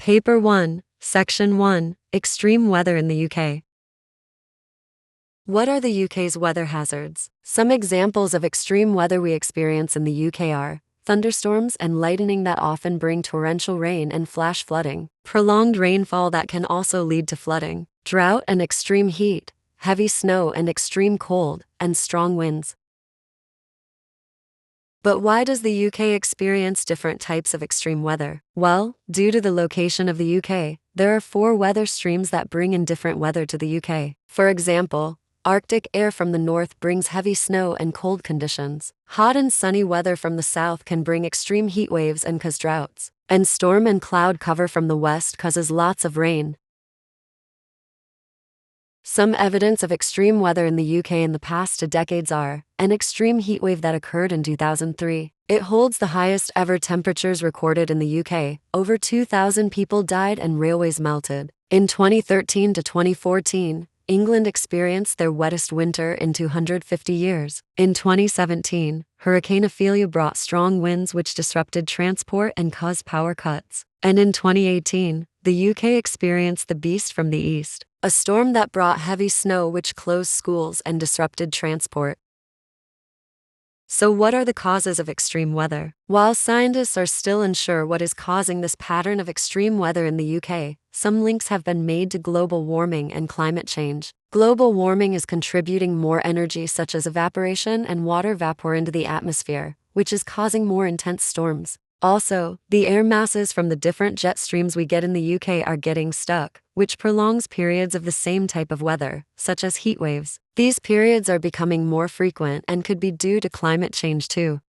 Paper 1, Section 1, Extreme Weather in the UK. What are the UK's weather hazards? Some examples of extreme weather we experience in the UK are thunderstorms and lightning that often bring torrential rain and flash flooding, prolonged rainfall that can also lead to flooding, drought and extreme heat, heavy snow and extreme cold, and strong winds. But why does the UK experience different types of extreme weather? Well, due to the location of the UK, there are 4 weather streams that bring in different weather to the UK. For example, Arctic air from the north brings heavy snow and cold conditions. Hot and sunny weather from the south can bring extreme heat waves and cause droughts. And storm and cloud cover from the west causes lots of rain. Some evidence of extreme weather in the UK in the past 2 decades are an extreme heat wave that occurred in 2003. It holds the highest ever temperatures recorded in the UK. Over 2,000 people died and railways melted. In 2013 to 2014, England experienced their wettest winter in 250 years. In 2017, Hurricane Ophelia brought strong winds which disrupted transport and caused power cuts. And in 2018, the UK experienced the Beast from the East, a storm that brought heavy snow which closed schools and disrupted transport. So what are the causes of extreme weather? While scientists are still unsure what is causing this pattern of extreme weather in the UK, some links have been made to global warming and climate change. Global warming is contributing more energy such as evaporation and water vapor into the atmosphere, which is causing more intense storms. Also, the air masses from the different jet streams we get in the UK are getting stuck, which prolongs periods of the same type of weather, such as heat waves. These periods are becoming more frequent and could be due to climate change too.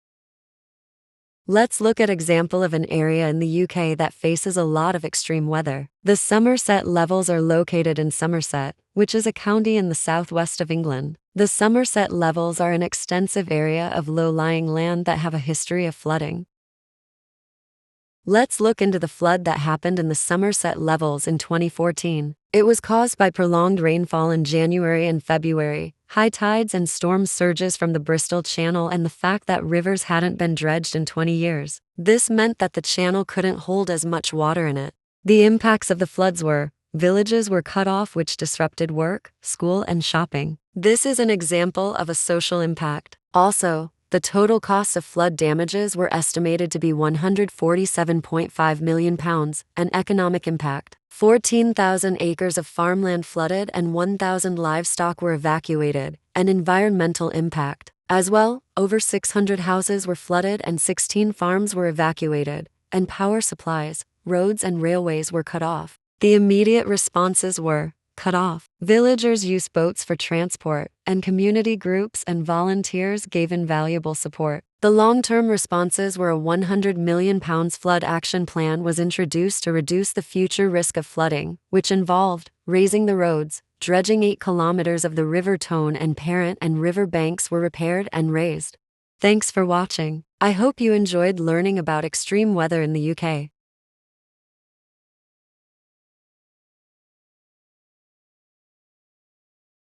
Let's look at an example of an area in the UK that faces a lot of extreme weather. The Somerset levels are located in Somerset, which is a county in the southwest of England. The Somerset levels are an extensive area of low-lying land that have a history of flooding. Let's look into the flood that happened in the Somerset levels in 2014. It was caused by prolonged rainfall in January and February, high tides and storm surges from the Bristol Channel and the fact that rivers hadn't been dredged in 20 years. This meant that the channel couldn't hold as much water in it. The impacts of the floods were, villages were cut off which disrupted work, school and shopping. This is an example of a social impact. Also, the total cost of flood damages were estimated to be £147.5 million, an economic impact. 14,000 acres of farmland flooded and 1,000 livestock were evacuated, an environmental impact. As well, over 600 houses were flooded and 16 farms were evacuated, and power supplies, roads and railways were cut off. The immediate responses were cut off. Villagers used boats for transport, and community groups and volunteers gave invaluable support. The long-term responses were a £100 million flood action plan was introduced to reduce the future risk of flooding, which involved raising the roads, dredging 8 kilometers of the River Tone and Parent and river banks were repaired and raised. Thanks for watching. I hope you enjoyed learning about extreme weather in the UK.